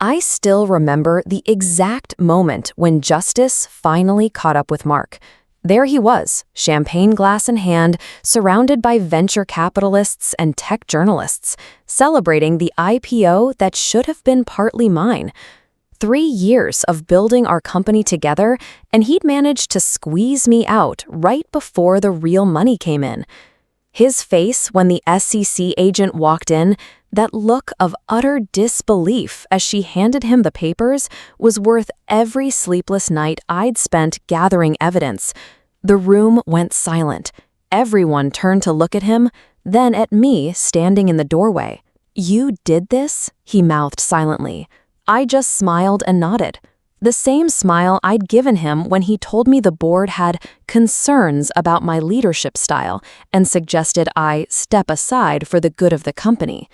I still remember the exact moment when justice finally caught up with Mark. There he was, champagne glass in hand, surrounded by venture capitalists and tech journalists, celebrating the IPO that should have been partly mine. 3 years of building our company together, and he'd managed to squeeze me out right before the real money came in. His face when the SEC agent walked in, that look of utter disbelief as she handed him the papers, was worth every sleepless night I'd spent gathering evidence. The room went silent. Everyone turned to look at him, then at me standing in the doorway. "You did this?" he mouthed silently. I just smiled and nodded. The same smile I'd given him when he told me the board had concerns about my leadership style and suggested I step aside for the good of the company.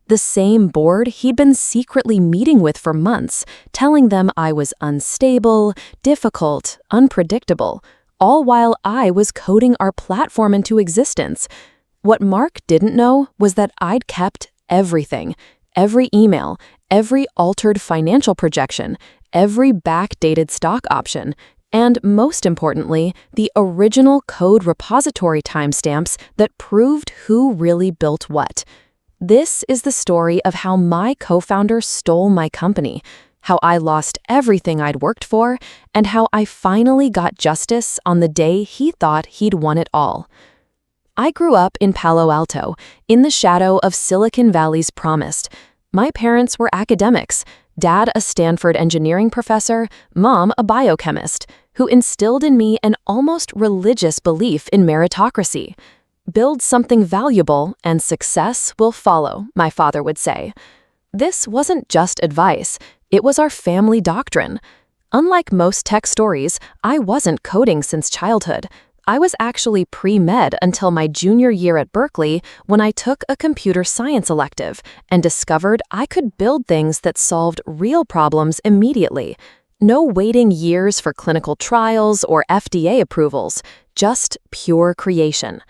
The same board he'd been secretly meeting with for months, telling them I was unstable, difficult, unpredictable, all while I was coding our platform into existence. What Mark didn't know was that I'd kept everything, every email, every altered financial projection, every backdated stock option, and most importantly, the original code repository timestamps that proved who really built what. This is the story of how my co-founder stole my company, how I lost everything I'd worked for, and how I finally got justice on the day he thought he'd won it all. I grew up in Palo Alto, in the shadow of Silicon Valley's promised. My parents were academics, Dad a Stanford engineering professor, Mom a biochemist, who instilled in me an almost religious belief in meritocracy. Build something valuable and success will follow, my father would say. This wasn't just advice, it was our family doctrine. Unlike most tech stories, I wasn't coding since childhood. I was actually pre-med until my junior year at Berkeley when I took a computer science elective and discovered I could build things that solved real problems immediately. No waiting years for clinical trials or FDA approvals, just pure creation.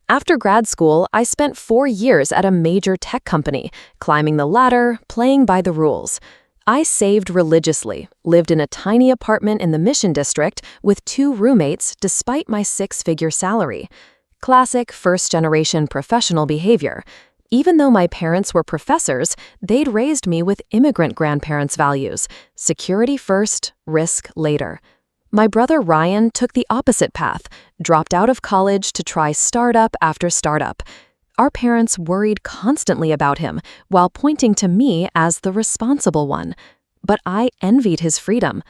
After grad school, I spent 4 years at a major tech company, climbing the ladder, playing by the rules. I saved religiously, lived in a tiny apartment in the Mission District with 2 roommates despite my 6-figure salary. Classic first-generation professional behavior. Even though my parents were professors, they'd raised me with immigrant grandparents' values: security first, risk later. My brother Ryan took the opposite path, dropped out of college to try startup after startup. Our parents worried constantly about him while pointing to me as the responsible one. But I envied his freedom.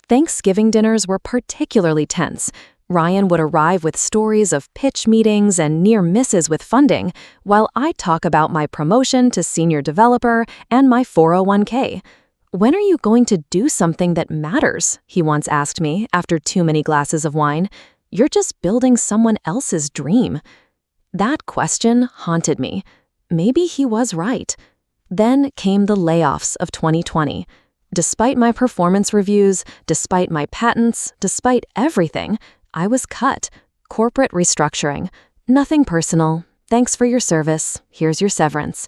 Thanksgiving dinners were particularly tense. Ryan would arrive with stories of pitch meetings and near misses with funding, while I'd talk about my promotion to senior developer and my 401k. "When are you going to do something that matters?" he once asked me after too many glasses of wine. "You're just building someone else's dream." That question haunted me. Maybe he was right. Then came the layoffs of 2020. Despite my performance reviews, despite my patents, despite everything, I was cut. Corporate restructuring. Nothing personal. Thanks for your service. Here's your severance.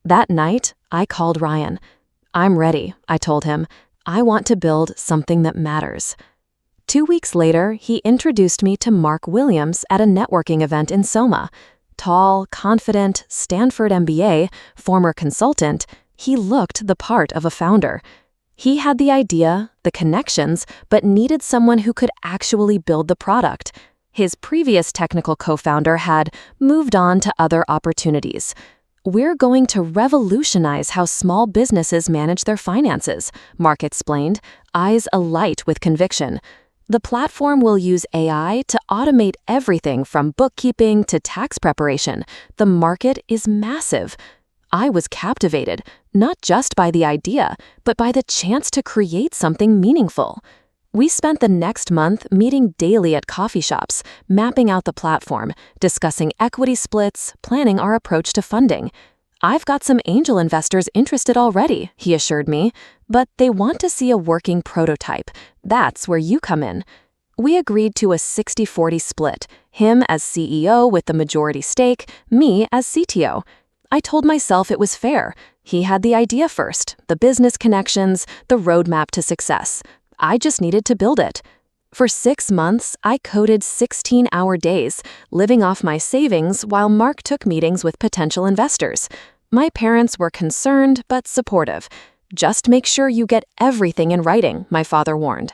That night, I called Ryan. "I'm ready," I told him. "I want to build something that matters." 2 weeks later, he introduced me to Mark Williams at a networking event in Soma. Tall, confident, Stanford MBA, former consultant, he looked the part of a founder. He had the idea, the connections, but needed someone who could actually build the product. His previous technical co-founder had moved on to other opportunities. "We're going to revolutionize how small businesses manage their finances," Mark explained, eyes alight with conviction. "The platform will use AI to automate everything from bookkeeping to tax preparation. The market is massive." I was captivated, not just by the idea, but by the chance to create something meaningful. We spent the next month meeting daily at coffee shops, mapping out the platform, discussing equity splits, planning our approach to funding. "I've got some angel investors interested already," he assured me, "but they want to see a working prototype. That's where you come in." We agreed to a 60-40 split, him as CEO with the majority stake, me as CTO. I told myself it was fair. He had the idea first, the business connections, the roadmap to success. I just needed to build it. For 6 months, I coded 16-hour days, living off my savings while Mark took meetings with potential investors. My parents were concerned but supportive. Just make sure you get everything in writing, my father warned.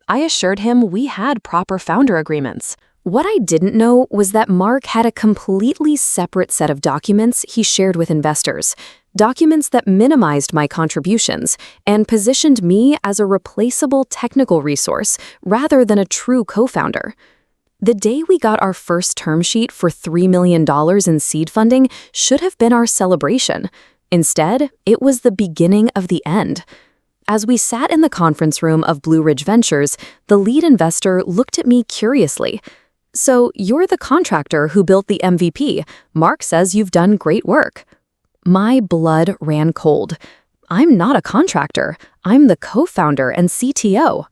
I assured him we had proper founder agreements. What I didn't know was that Mark had a completely separate set of documents he shared with investors, documents that minimized my contributions and positioned me as a replaceable technical resource rather than a true co-founder. The day we got our first term sheet for $3 million in seed funding should have been our celebration. Instead, it was the beginning of the end. As we sat in the conference room of Blue Ridge Ventures, the lead investor looked at me curiously. "So you're the contractor who built the MVP. Mark says you've done great work." My blood ran cold. I'm not a contractor. I'm the co-founder and CTO.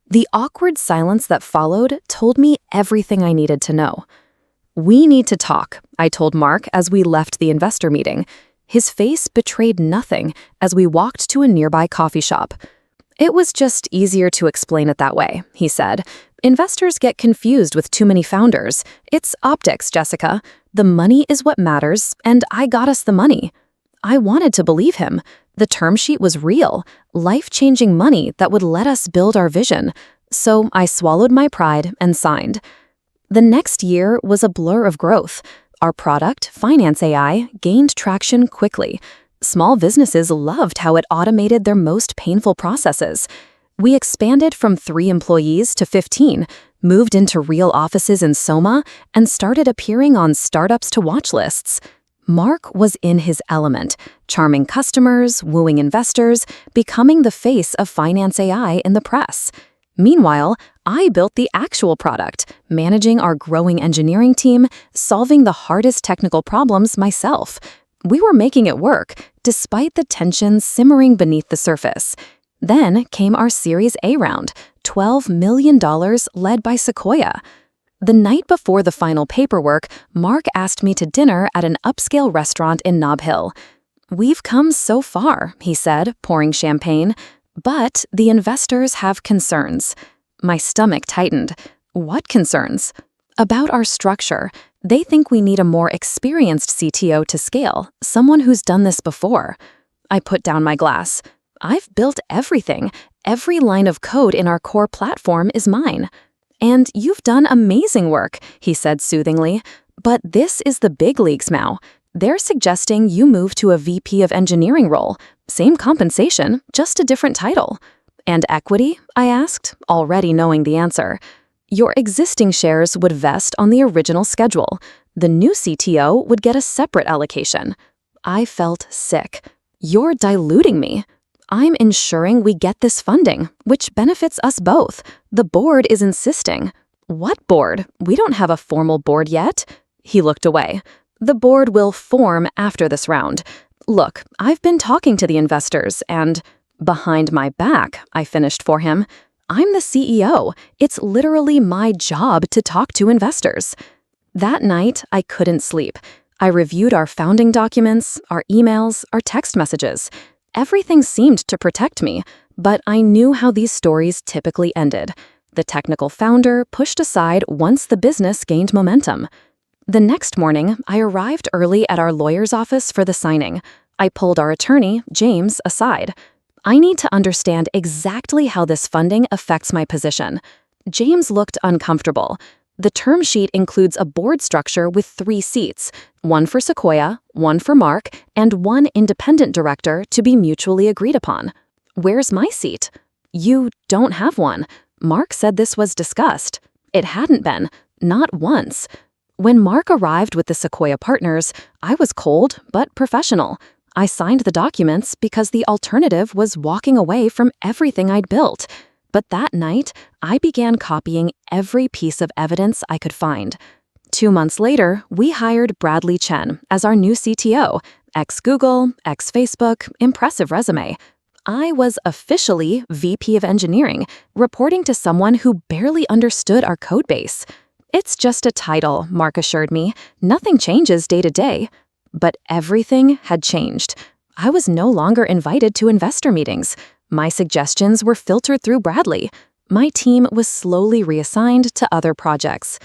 The awkward silence that followed told me everything I needed to know. "We need to talk," I told Mark as we left the investor meeting. His face betrayed nothing as we walked to a nearby coffee shop. "It was just easier to explain it that way," he said. "Investors get confused with too many founders. It's optics, Jessica. The money is what matters, and I got us the money." I wanted to believe him. The term sheet was real, life-changing money that would let us build our vision. So I swallowed my pride and signed. The next year was a blur of growth. Our product, Finance AI, gained traction quickly. Small businesses loved how it automated their most painful processes. We expanded from 3 employees to 15, moved into real offices in Soma, and started appearing on startups to watch lists. Mark was in his element, charming customers, wooing investors, becoming the face of Finance AI in the press. Meanwhile, I built the actual product, managing our growing engineering team, solving the hardest technical problems myself. We were making it work, despite the tensions simmering beneath the surface. Then came our Series A round, $12 million led by Sequoia. The night before the final paperwork, Mark asked me to dinner at an upscale restaurant in Nob Hill. "We've come so far," he said, pouring champagne, "but the investors have concerns." My stomach tightened. "What concerns?" "About our structure. They think we need a more experienced CTO to scale, someone who's done this before." I put down my glass. "I've built everything. Every line of code in our core platform is mine." "And you've done amazing work," he said soothingly. "But this is the big leagues now. They're suggesting you move to a VP of engineering role. Same compensation, just a different title." "And equity?" I asked, already knowing the answer. "Your existing shares would vest on the original schedule. The new CTO would get a separate allocation." I felt sick. "You're diluting me." "I'm ensuring we get this funding, which benefits us both. The board is insisting." "What board? We don't have a formal board yet." He looked away. "The board will form after this round. Look, I've been talking to the investors and—" "Behind my back," I finished for him. "I'm the CEO. It's literally my job to talk to investors." That night, I couldn't sleep. I reviewed our founding documents, our emails, our text messages. Everything seemed to protect me, but I knew how these stories typically ended. The technical founder pushed aside once the business gained momentum. The next morning, I arrived early at our lawyer's office for the signing. I pulled our attorney, James, aside. "I need to understand exactly how this funding affects my position." James looked uncomfortable. "The term sheet includes a board structure with 3 seats, one for Sequoia, one for Mark, and one independent director to be mutually agreed upon." "Where's my seat?" "You don't have one. Mark said this was discussed." It hadn't been, not once. When Mark arrived with the Sequoia partners, I was cold but professional. I signed the documents because the alternative was walking away from everything I'd built. But that night, I began copying every piece of evidence I could find. 2 months later, we hired Bradley Chen as our new CTO, ex-Google, ex-Facebook, impressive resume. I was officially VP of Engineering, reporting to someone who barely understood our codebase. "It's just a title," Mark assured me. "Nothing changes day to day." But everything had changed. I was no longer invited to investor meetings. My suggestions were filtered through Bradley. My team was slowly reassigned to other projects.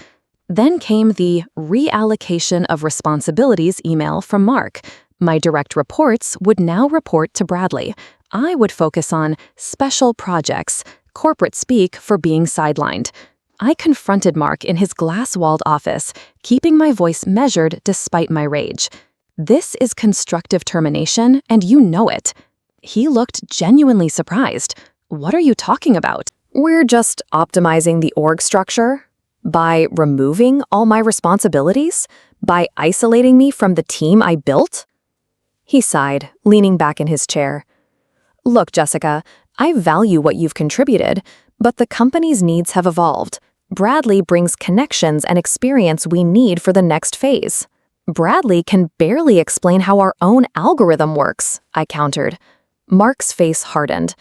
Then came the reallocation of responsibilities email from Mark. My direct reports would now report to Bradley. I would focus on special projects, corporate speak for being sidelined. I confronted Mark in his glass-walled office, keeping my voice measured despite my rage. This is constructive termination, and you know it. He looked genuinely surprised. What are you talking about? We're just optimizing the org structure. By removing all my responsibilities? By isolating me from the team I built? He sighed, leaning back in his chair. Look, Jessica, I value what you've contributed, but the company's needs have evolved. Bradley brings connections and experience we need for the next phase. Bradley can barely explain how our own algorithm works, I countered. Mark's face hardened.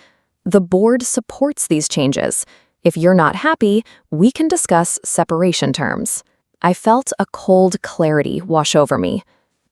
The board supports these changes. If you're not happy, we can discuss separation terms. I felt a cold clarity wash over me.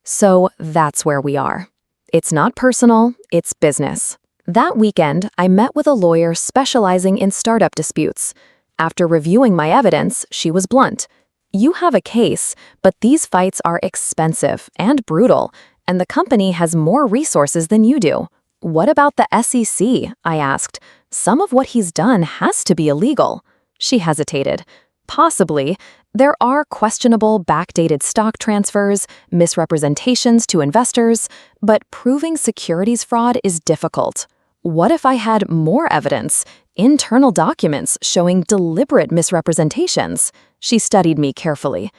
So that's where we are. It's not personal, it's business. That weekend, I met with a lawyer specializing in startup disputes. After reviewing my evidence, she was blunt. You have a case, but these fights are expensive and brutal, and the company has more resources than you do. What about the SEC? I asked. Some of what he's done has to be illegal. She hesitated. Possibly. There are questionable backdated stock transfers, misrepresentations to investors, but proving securities fraud is difficult. What if I had more evidence, internal documents showing deliberate misrepresentations? She studied me carefully.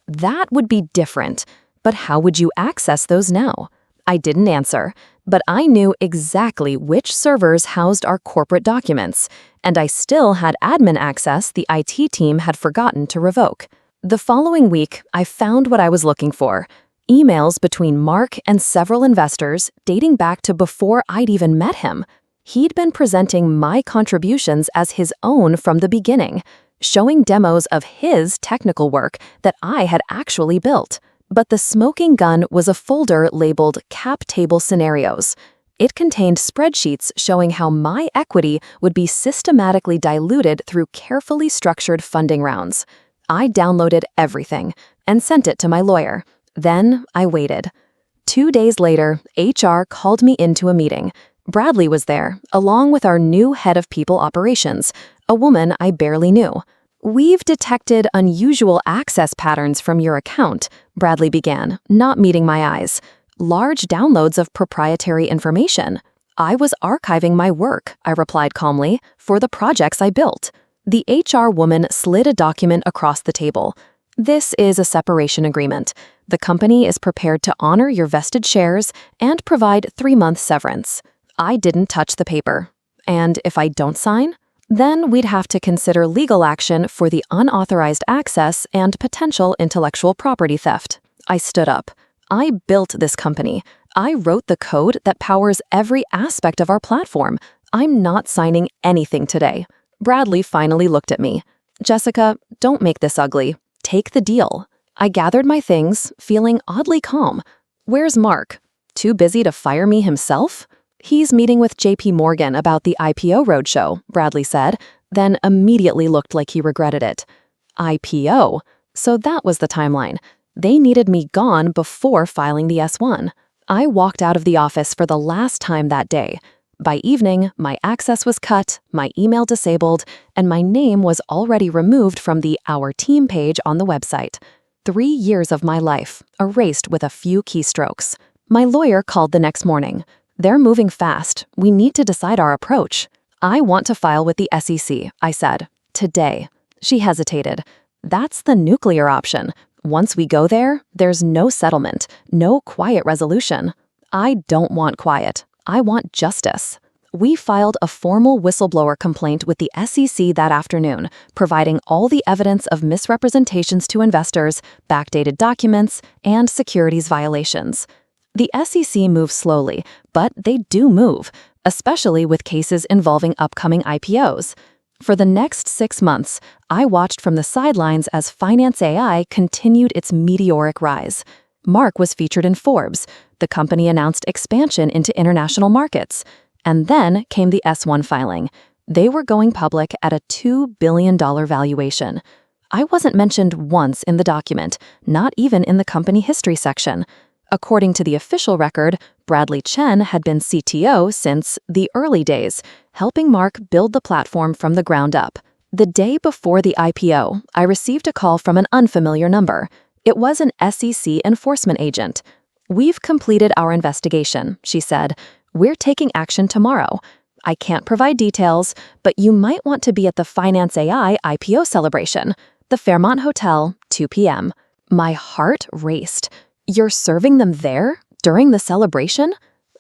That would be different, but how would you access those now? I didn't answer, but I knew exactly which servers housed our corporate documents, and I still had admin access the IT team had forgotten to revoke. The following week, I found what I was looking for: emails between Mark and several investors dating back to before I'd even met him. He'd been presenting my contributions as his own from the beginning, showing demos of his technical work that I had actually built. But the smoking gun was a folder labeled Cap Table Scenarios. It contained spreadsheets showing how my equity would be systematically diluted through carefully structured funding rounds. I downloaded everything and sent it to my lawyer. Then I waited. 2 days later, HR called me into a meeting. Bradley was there, along with our new head of people operations, a woman I barely knew. We've detected unusual access patterns from your account, Bradley began, not meeting my eyes. Large downloads of proprietary information. I was archiving my work, I replied calmly, for the projects I built. The HR woman slid a document across the table. This is a separation agreement. The company is prepared to honor your vested shares and provide 3-month severance. I didn't touch the paper. And if I don't sign? Then we'd have to consider legal action for the unauthorized access and potential intellectual property theft. I stood up. I built this company. I wrote the code that powers every aspect of our platform. I'm not signing anything today. Bradley finally looked at me. Jessica, don't make this ugly. Take the deal. I gathered my things, feeling oddly calm. Where's Mark? Too busy to fire me himself? He's meeting with JP Morgan about the IPO roadshow, Bradley said, then immediately looked like he regretted it. IPO? So that was the timeline. They needed me gone before filing the S1. I walked out of the office for the last time that day. By evening, my access was cut, my email disabled, and my name was already removed from the Our Team page on the website. 3 years of my life, erased with a few keystrokes. My lawyer called the next morning. They're moving fast. We need to decide our approach. I want to file with the SEC, I said. Today. She hesitated. That's the nuclear option. Once we go there, there's no settlement, no quiet resolution. I don't want quiet. I want justice. We filed a formal whistleblower complaint with the SEC that afternoon, providing all the evidence of misrepresentations to investors, backdated documents, and securities violations. The SEC moves slowly, but they do move, especially with cases involving upcoming IPOs. For the next 6 months, I watched from the sidelines as finance AI continued its meteoric rise. Mark was featured in Forbes. The company announced expansion into international markets. And then came the S-1 filing. They were going public at a $2 billion valuation. I wasn't mentioned once in the document, not even in the company history section. According to the official record, Bradley Chen had been CTO since the early days, helping Mark build the platform from the ground up. The day before the IPO, I received a call from an unfamiliar number. It was an SEC enforcement agent. "We've completed our investigation," she said. "We're taking action tomorrow. I can't provide details, but you might want to be at the Finance AI IPO celebration, the Fairmont Hotel, 2 p.m. My heart raced. "You're serving them there? During the celebration?"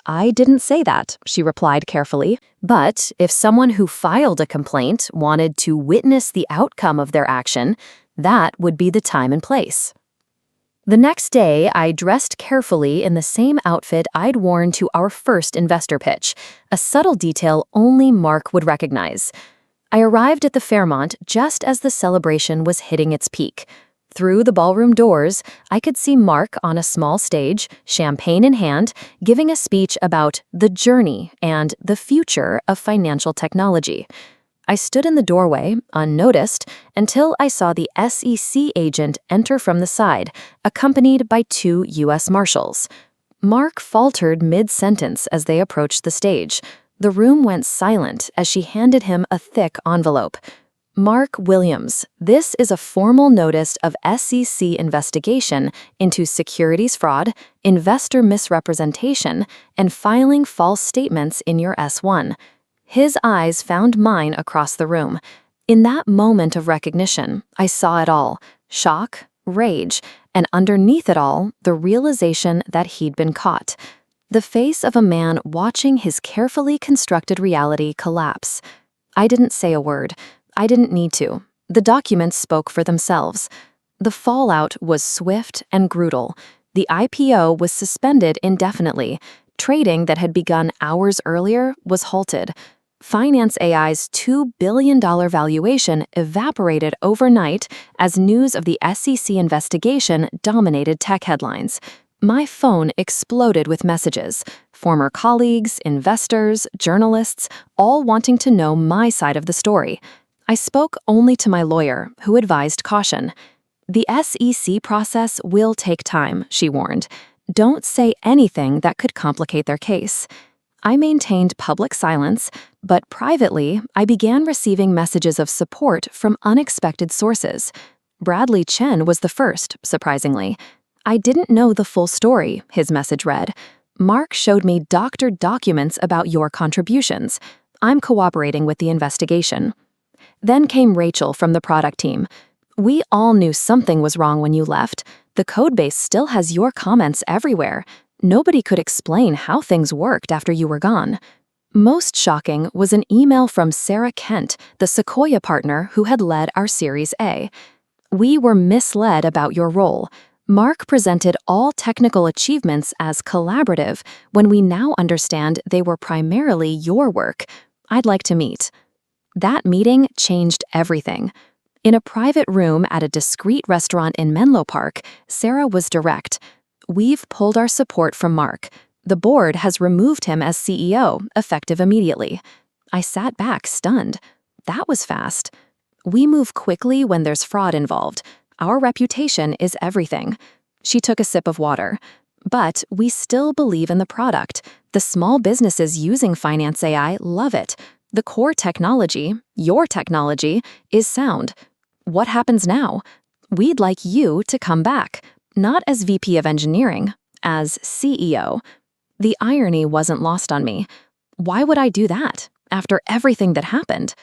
"I didn't say that," she replied carefully. "But if someone who filed a complaint wanted to witness the outcome of their action, that would be the time and place." The next day, I dressed carefully in the same outfit I'd worn to our first investor pitch, a subtle detail only Mark would recognize. I arrived at the Fairmont just as the celebration was hitting its peak. Through the ballroom doors, I could see Mark on a small stage, champagne in hand, giving a speech about the journey and the future of financial technology. I stood in the doorway, unnoticed, until I saw the SEC agent enter from the side, accompanied by 2 U.S. Marshals. Mark faltered mid-sentence as they approached the stage. The room went silent as she handed him a thick envelope. "Mark Williams, this is a formal notice of SEC investigation into securities fraud, investor misrepresentation, and filing false statements in your S-1. His eyes found mine across the room. In that moment of recognition, I saw it all: shock, rage, and underneath it all, the realization that he'd been caught. The face of a man watching his carefully constructed reality collapse. I didn't say a word. I didn't need to. The documents spoke for themselves. The fallout was swift and brutal. The IPO was suspended indefinitely. Trading that had begun hours earlier was halted. Finance AI's $2 billion valuation evaporated overnight as news of the SEC investigation dominated tech headlines. My phone exploded with messages. Former colleagues, investors, journalists, all wanting to know my side of the story. I spoke only to my lawyer, who advised caution. "The SEC process will take time," she warned. "Don't say anything that could complicate their case." I maintained public silence, but privately, I began receiving messages of support from unexpected sources. Bradley Chen was the first, surprisingly. "I didn't know the full story," his message read. "Mark showed me doctored documents about your contributions. I'm cooperating with the investigation." Then came Rachel from the product team. "We all knew something was wrong when you left. The codebase still has your comments everywhere. Nobody could explain how things worked after you were gone." Most shocking was an email from Sarah Kent, the Sequoia partner who had led our Series A. "We were misled about your role. Mark presented all technical achievements as collaborative when we now understand they were primarily your work. I'd like to meet." That meeting changed everything. In a private room at a discreet restaurant in Menlo Park, Sarah was direct. "We've pulled our support from Mark. The board has removed him as CEO, effective immediately." I sat back, stunned. That was fast. "We move quickly when there's fraud involved. Our reputation is everything." She took a sip of water. "But we still believe in the product. The small businesses using Finance AI love it. The core technology, your technology, is sound. What happens now? We'd like you to come back, not as VP of Engineering, as CEO." The irony wasn't lost on me. Why would I do that, after everything that happened?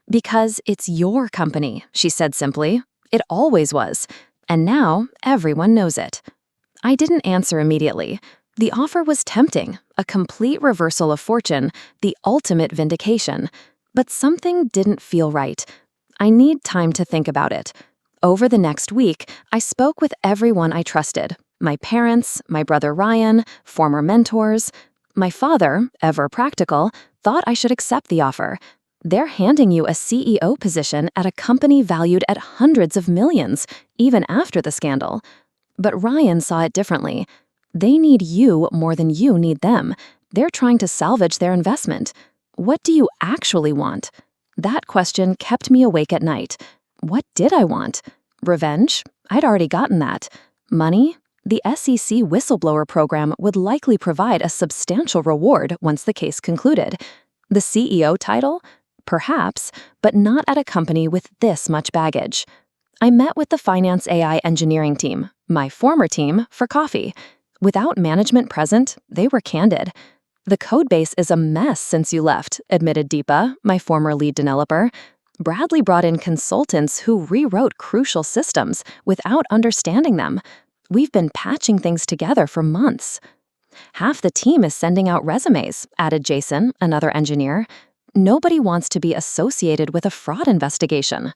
"Because it's your company," she said simply. "It always was. And now everyone knows it." I didn't answer immediately. The offer was tempting, a complete reversal of fortune, the ultimate vindication. But something didn't feel right. I need time to think about it. Over the next week, I spoke with everyone I trusted: my parents, my brother Ryan, former mentors. My father, ever practical, thought I should accept the offer. They're handing you a CEO position at a company valued at hundreds of millions, even after the scandal. But Ryan saw it differently. They need you more than you need them. They're trying to salvage their investment. What do you actually want? That question kept me awake at night. What did I want? Revenge? I'd already gotten that. Money? The SEC whistleblower program would likely provide a substantial reward once the case concluded. The CEO title? Perhaps, but not at a company with this much baggage. I met with the finance AI engineering team, my former team, for coffee. Without management present, they were candid. The codebase is a mess since you left, admitted Deepa, my former lead developer. Bradley brought in consultants who rewrote crucial systems without understanding them. We've been patching things together for months. Half the team is sending out resumes, added Jason, another engineer. Nobody wants to be associated with a fraud investigation.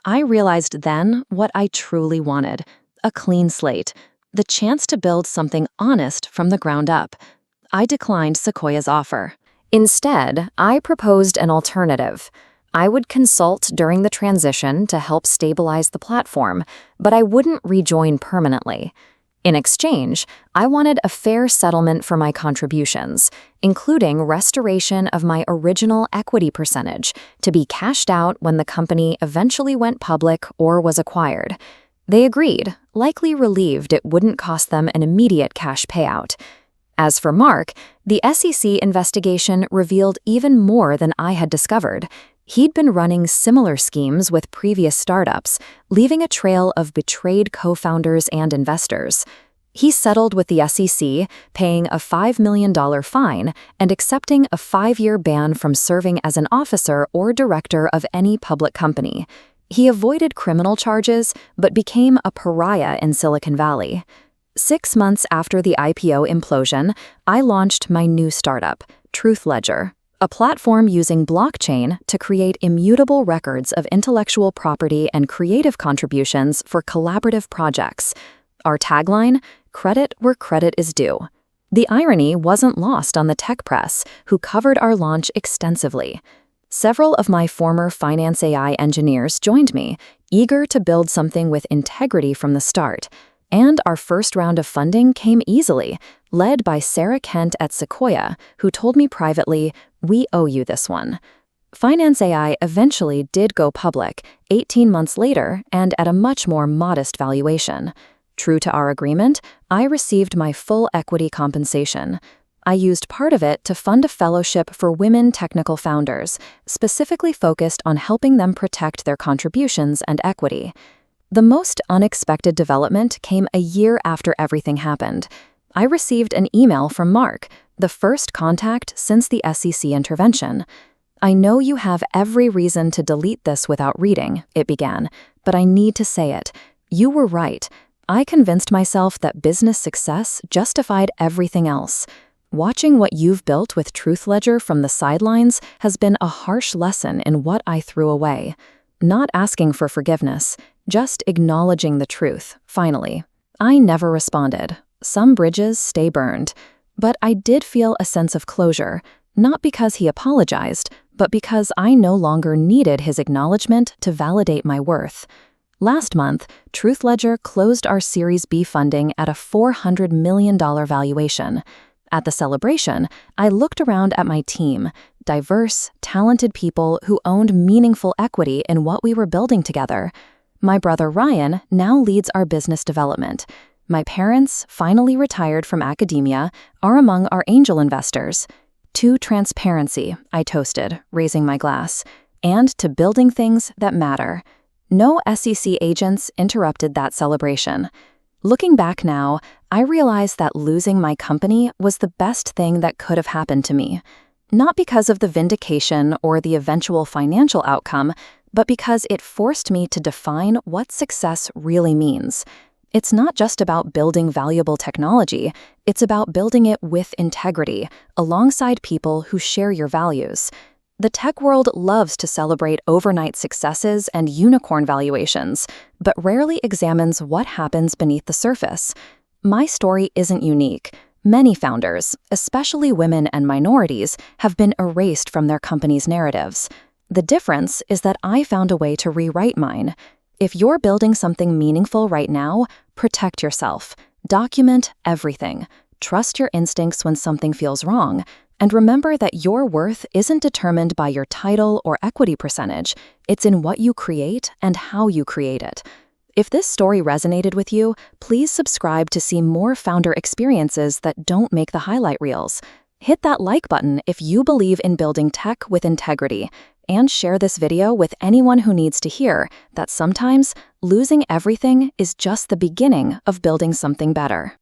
I realized then what I truly wanted: a clean slate, the chance to build something honest from the ground up. I declined Sequoia's offer. Instead, I proposed an alternative. I would consult during the transition to help stabilize the platform, but I wouldn't rejoin permanently. In exchange, I wanted a fair settlement for my contributions, including restoration of my original equity percentage to be cashed out when the company eventually went public or was acquired. They agreed, likely relieved it wouldn't cost them an immediate cash payout. As for Mark, the SEC investigation revealed even more than I had discovered. He'd been running similar schemes with previous startups, leaving a trail of betrayed co-founders and investors. He settled with the SEC, paying a $5 million fine and accepting a 5-year ban from serving as an officer or director of any public company. He avoided criminal charges, but became a pariah in Silicon Valley. 6 months after the IPO implosion, I launched my new startup, Truth Ledger, a platform using blockchain to create immutable records of intellectual property and creative contributions for collaborative projects. Our tagline: credit where credit is due. The irony wasn't lost on the tech press, who covered our launch extensively. Several of my former finance AI engineers joined me, eager to build something with integrity from the start. And our first round of funding came easily, led by Sarah Kent at Sequoia, who told me privately, "We owe you this one." Finance AI eventually did go public, 18 months later, and at a much more modest valuation. True to our agreement, I received my full equity compensation. I used part of it to fund a fellowship for women technical founders, specifically focused on helping them protect their contributions and equity. The most unexpected development came a year after everything happened. I received an email from Mark, the first contact since the SEC intervention. "I know you have every reason to delete this without reading," it began, "but I need to say it. You were right. I convinced myself that business success justified everything else. Watching what you've built with Truth Ledger from the sidelines has been a harsh lesson in what I threw away. Not asking for forgiveness, just acknowledging the truth, finally." I never responded. Some bridges stay burned. But I did feel a sense of closure, not because he apologized, but because I no longer needed his acknowledgement to validate my worth. Last month, Truth Ledger closed our Series B funding at a $400 million valuation. At the celebration, I looked around at my team, diverse, talented people who owned meaningful equity in what we were building together. My brother Ryan now leads our business development. My parents, finally retired from academia, are among our angel investors. To transparency, I toasted, raising my glass, and to building things that matter. No SEC agents interrupted that celebration. Looking back now, I realize that losing my company was the best thing that could have happened to me. Not because of the vindication or the eventual financial outcome, but because it forced me to define what success really means. It's not just about building valuable technology, it's about building it with integrity, alongside people who share your values. The tech world loves to celebrate overnight successes and unicorn valuations, but rarely examines what happens beneath the surface. My story isn't unique. Many founders, especially women and minorities, have been erased from their companies' narratives. The difference is that I found a way to rewrite mine. If you're building something meaningful right now, Protect yourself. Document everything. Trust your instincts when something feels wrong. And remember that your worth isn't determined by your title or equity percentage. It's in what you create and how you create it. If this story resonated with you, please subscribe to see more founder experiences that don't make the highlight reels. Hit that like button if you believe in building tech with integrity, and share this video with anyone who needs to hear that sometimes losing everything is just the beginning of building something better.